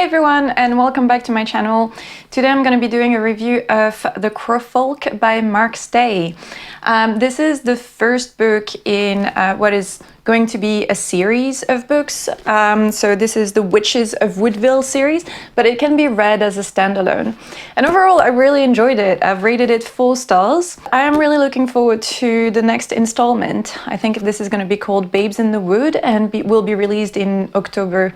everyone, and welcome back to my channel. Today I'm going to be doing a review of The Crowfolk by Mark Stay. This is the first book in what is going to be a series of books. So this is the Witches of Woodville series, but it can be read as a standalone. And overall, I really enjoyed it. I've rated it 4 stars. I am really looking forward to the next installment. I think this is going to be called Babes in the Wood and will be released in October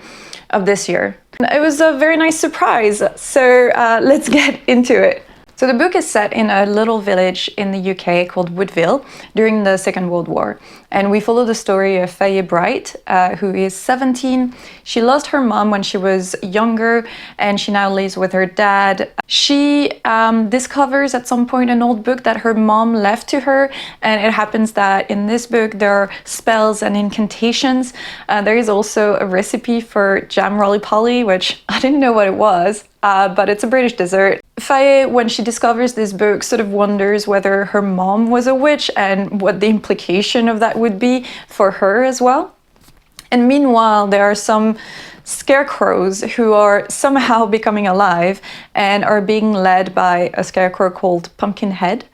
of this year. It was a very nice surprise, so let's get into it. So the book is set in a little village in the UK called Woodville during the Second World War. And we follow the story of Faye Bright, who is 17. She lost her mom when she was younger, and she now lives with her dad. She discovers at some point an old book that her mom left to her, and it happens that in this book there are spells and incantations. There is also a recipe for jam roly-poly, which I didn't know what it was, but it's a British dessert. Faye, when she discovers this book, sort of wonders whether her mom was a witch and what the implication of that would be for her as well. And meanwhile, there are some scarecrows who are somehow becoming alive and are being led by a scarecrow called Pumpkinhead.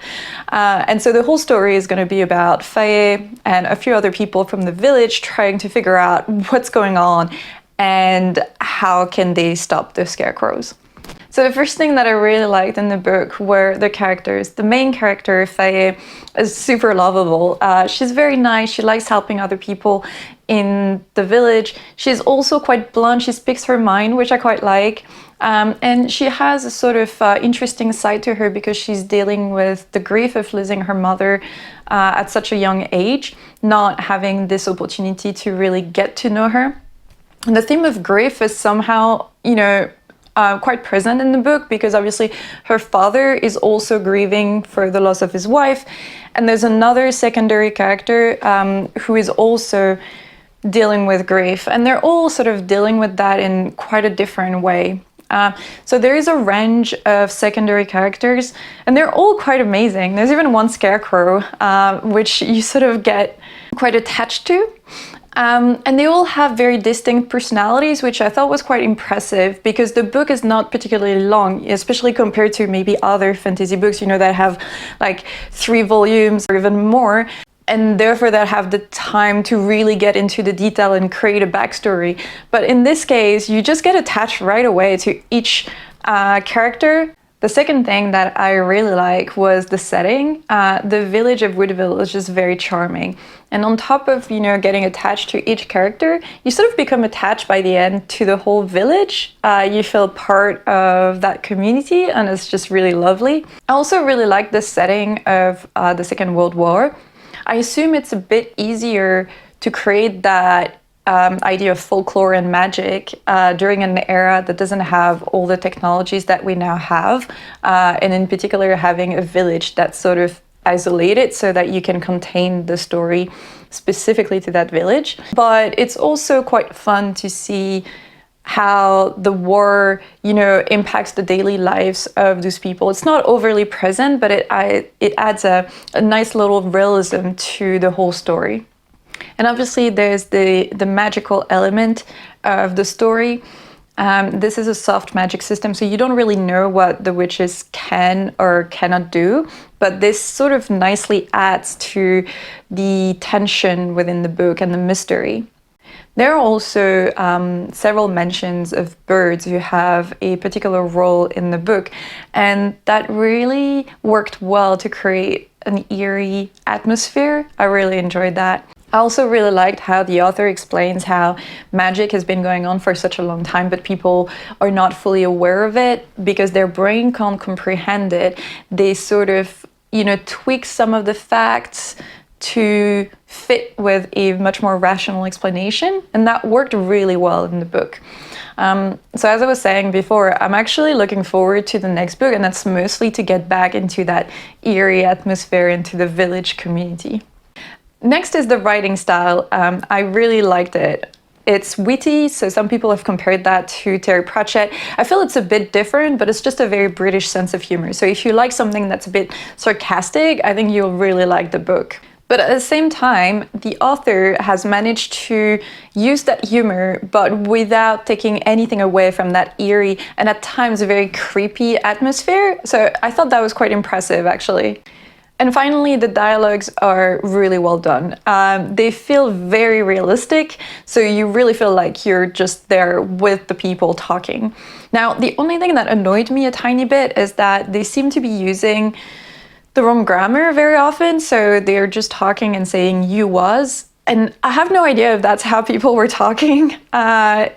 And so the whole story is going to be about Faye and a few other people from the village trying to figure out what's going on and how can they stop the scarecrows. So the first thing that I really liked in the book were the characters. The main character, Faye, is super lovable. She's very nice. She likes helping other people in the village. She's also quite blunt. She speaks her mind, which I quite like. And she has a sort of interesting side to her because she's dealing with the grief of losing her mother at such a young age, not having this opportunity to really get to know her. And the theme of grief is somehow, quite present in the book because obviously her father is also grieving for the loss of his wife, and there's another secondary character who is also dealing with grief, and they're all sort of dealing with that in quite a different way. So there is a range of secondary characters, and they're all quite amazing. There's even one scarecrow, which you sort of get quite attached to. And they all have very distinct personalities, which I thought was quite impressive because the book is not particularly long, especially compared to maybe other fantasy books, that have like 3 volumes or even more, and therefore that have the time to really get into the detail and create a backstory. But in this case, you just get attached right away to each character. The second thing that I really like was the setting. The village of Woodville is just very charming. And on top of, getting attached to each character, you sort of become attached by the end to the whole village. You feel part of that community, and it's just really lovely. I also really like the setting of the Second World War. I assume it's a bit easier to create that idea of folklore and magic during an era that doesn't have all the technologies that we now have, and in particular having a village that's sort of isolated so that you can contain the story specifically to that village. But it's also quite fun to see how the war, impacts the daily lives of those people. It's not overly present, but it adds a nice little realism to the whole story. And obviously there's the magical element of the story. This is a soft magic system, so you don't really know what the witches can or cannot do, but this sort of nicely adds to the tension within the book and the mystery. There are also several mentions of birds who have a particular role in the book, and that really worked well to create an eerie atmosphere. I really enjoyed that. I also really liked how the author explains how magic has been going on for such a long time, but people are not fully aware of it because their brain can't comprehend it. They sort of, tweak some of the facts to fit with a much more rational explanation, and that worked really well in the book. So as I was saying before, I'm actually looking forward to the next book, and that's mostly to get back into that eerie atmosphere, into the village community. Next is the writing style. I really liked it. It's witty, so some people have compared that to Terry Pratchett. I feel it's a bit different, but it's just a very British sense of humor. So if you like something that's a bit sarcastic, I think you'll really like the book. But at the same time, the author has managed to use that humor, but without taking anything away from that eerie and at times very creepy atmosphere. So I thought that was quite impressive, actually. And finally, the dialogues are really well done. They feel very realistic, so you really feel like you're just there with the people talking. Now, the only thing that annoyed me a tiny bit is that they seem to be using the wrong grammar very often, so they're just talking and saying "you was," and I have no idea if that's how people were talking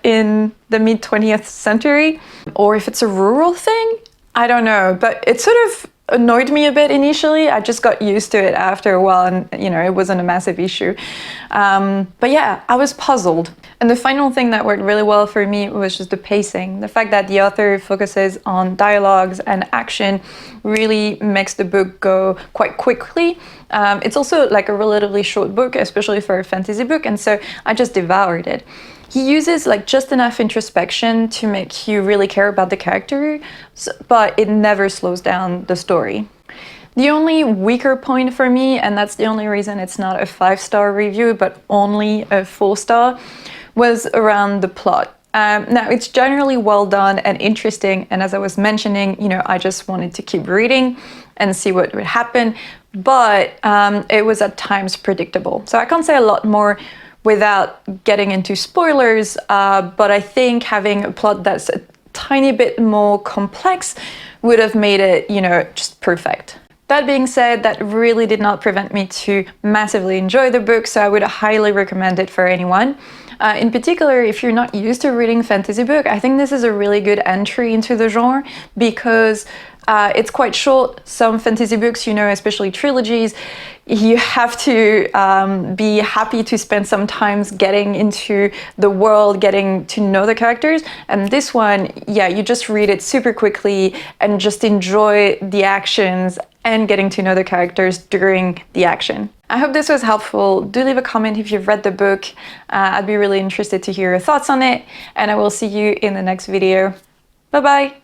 in the mid-20th century, or if it's a rural thing. I don't know, but it sort of annoyed me a bit initially. I just got used to it after a while, and it wasn't a massive issue. But yeah, I was puzzled. And the final thing that worked really well for me was just the pacing. The fact that the author focuses on dialogues and action really makes the book go quite quickly. It's also like a relatively short book, especially for a fantasy book, and so I just devoured it. He uses like just enough introspection to make you really care about the character, but it never slows down the story. The only weaker point for me, and that's the only reason it's not a 5-star review, but only a 4-star, was around the plot. Now, it's generally well done and interesting, and as I was mentioning, I just wanted to keep reading and see what would happen, but it was at times predictable. So I can't say a lot more without getting into spoilers, but I think having a plot that's a tiny bit more complex would have made it, just perfect. That being said, that really did not prevent me to massively enjoy the book, so I would highly recommend it for anyone. In particular, if you're not used to reading fantasy book, I think this is a really good entry into the genre because it's quite short. Some fantasy books, especially trilogies, you have to be happy to spend some time getting into the world, getting to know the characters. And this one, yeah, you just read it super quickly and just enjoy the actions and getting to know the characters during the action. I hope this was helpful. Do leave a comment if you've read the book. I'd be really interested to hear your thoughts on it, and I will see you in the next video. Bye bye!